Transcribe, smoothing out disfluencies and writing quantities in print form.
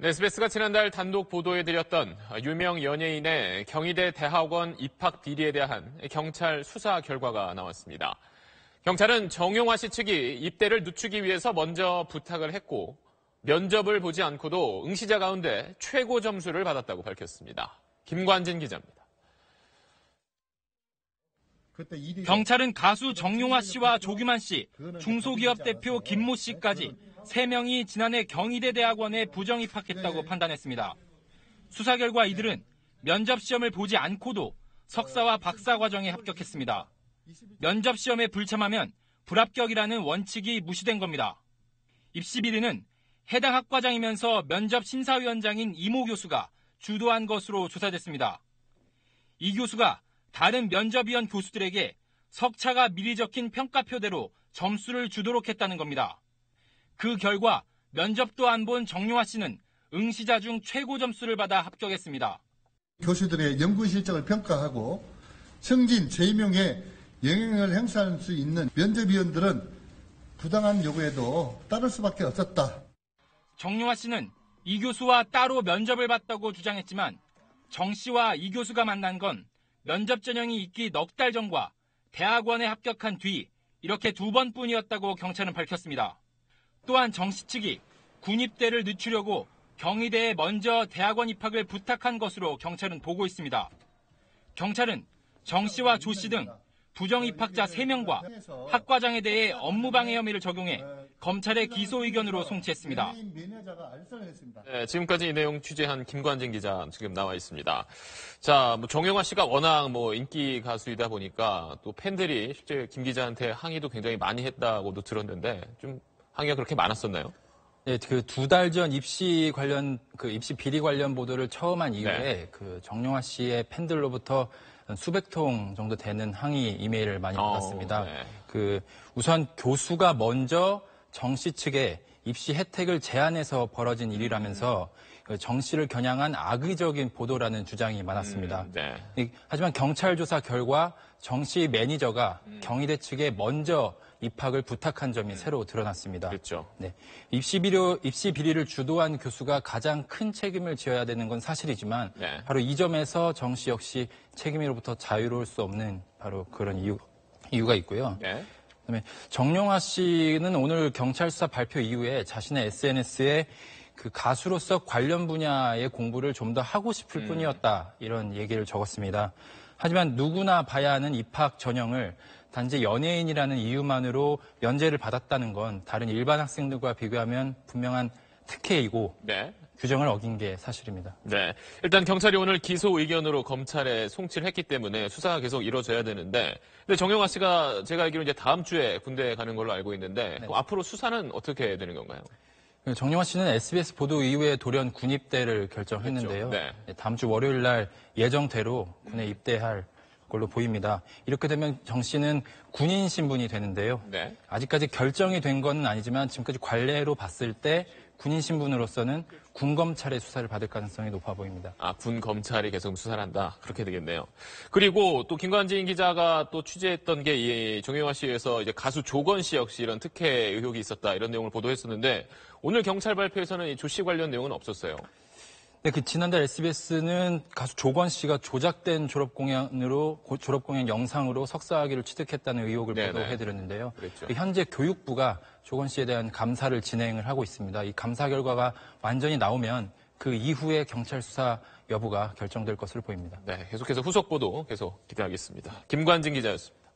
네, SBS가 지난달 단독 보도해드렸던 유명 연예인의 경희대 대학원 입학 비리에 대한 경찰 수사 결과가 나왔습니다. 경찰은 정용화 씨 측이 입대를 늦추기 위해서 먼저 부탁을 했고 면접을 보지 않고도 응시자 가운데 최고 점수를 받았다고 밝혔습니다. 김관진 기자입니다. 경찰은 가수 정용화 씨와 조규만 씨, 중소기업 대표 김모 씨까지 3명이 지난해 경희대 대학원에 부정 입학했다고 판단했습니다. 수사 결과 이들은 면접 시험을 보지 않고도 석사와 박사 과정에 합격했습니다. 면접 시험에 불참하면 불합격이라는 원칙이 무시된 겁니다. 입시 비리는 해당 학과장이면서 면접 심사위원장인 이모 교수가 주도한 것으로 조사됐습니다. 이 교수가 다른 면접위원 교수들에게 석차가 미리 적힌 평가표대로 점수를 주도록 했다는 겁니다. 그 결과 면접도 안 본 정용화 씨는 응시자 중 최고 점수를 받아 합격했습니다. 교수들의 연구 실적을 평가하고 승진, 재임용에 영향을 행사할 수 있는 면접위원들은 부당한 요구에도 따를 수밖에 없었다. 정용화 씨는 이 교수와 따로 면접을 봤다고 주장했지만 정 씨와 이 교수가 만난 건 면접 전형이 있기 넉 달 전과 대학원에 합격한 뒤 이렇게 2번뿐이었다고 경찰은 밝혔습니다. 또한 정 씨 측이 군입대를 늦추려고 경희대에 먼저 대학원 입학을 부탁한 것으로 경찰은 보고 있습니다. 경찰은 정 씨와 조 씨 등 부정 입학자 3명과 학과장에 대해 업무방해 혐의를 적용해 검찰에 기소 의견으로 송치했습니다. 네, 지금까지 이 내용 취재한 김관진 기자 지금 나와 있습니다. 자, 정용화 씨가 워낙 인기 가수이다 보니까 또 팬들이 실제 김 기자한테 항의도 굉장히 많이 했다고도 들었는데 좀 항의가 그렇게 많았었나요? 네, 그 2달 전 입시 비리 관련 보도를 처음 한 이후에 네. 그 정용화 씨의 팬들로부터 수백 통 정도 되는 항의 이메일을 많이 받았습니다. 네. 우선 교수가 먼저 정 씨 측에 입시 혜택을 제한해서 벌어진 일이라면서 정 씨를 겨냥한 악의적인 보도라는 주장이 많았습니다. 네. 하지만 경찰 조사 결과 정 씨 매니저가 경희대 측에 먼저 입학을 부탁한 점이 새로 드러났습니다. 그렇죠. 네. 입시 비리를 주도한 교수가 가장 큰 책임을 지어야 되는 건 사실이지만 네. 바로 이 점에서 정 씨 역시 책임으로부터 자유로울 수 없는 바로 그런 이유가 있고요. 네. 그다음에 정용화 씨는 오늘 경찰 수사 발표 이후에 자신의 SNS에 그 가수로서 관련 분야의 공부를 좀 더 하고 싶을 뿐이었다 이런 얘기를 적었습니다. 하지만 누구나 봐야 하는 입학 전형을 단지 연예인이라는 이유만으로 면제를 받았다는 건 다른 일반 학생들과 비교하면 분명한 특혜이고 네. 규정을 어긴 게 사실입니다. 네. 일단 경찰이 오늘 기소 의견으로 검찰에 송치를 했기 때문에 수사가 계속 이루어져야 되는데 근데 정용화 씨가 제가 알기로 이제 다음 주에 군대에 가는 걸로 알고 있는데 네. 앞으로 수사는 어떻게 되는 건가요? 정용화 씨는 SBS 보도 이후에 돌연 군입대를 결정했는데요. 그렇죠. 네. 다음 주 월요일 날 예정대로 군에 입대할 걸로 보입니다. 이렇게 되면 정 씨는 군인 신분이 되는데요. 네. 아직까지 결정이 된 건 아니지만 지금까지 관례로 봤을 때 군인 신분으로서는 군검찰의 수사를 받을 가능성이 높아 보입니다. 아, 군 검찰이 계속 수사를 한다. 그렇게 되겠네요. 그리고 또 김관진 기자가 또 취재했던 게 이 정용화 씨에서 이제 가수 조건 씨 역시 이런 특혜 의혹이 있었다. 이런 내용을 보도했었는데 오늘 경찰 발표에서는 이 조 씨 관련 내용은 없었어요. 네, 지난달 SBS는 가수 조건 씨가 조작된 졸업공연 영상으로 석사학위를 취득했다는 의혹을 보도해드렸는데요. 현재 교육부가 조건 씨에 대한 감사를 진행을 하고 있습니다. 이 감사 결과가 완전히 나오면 그 이후에 경찰 수사 여부가 결정될 것으로 보입니다. 네, 계속해서 후속 보도 계속 기대하겠습니다. 김관진 기자였습니다.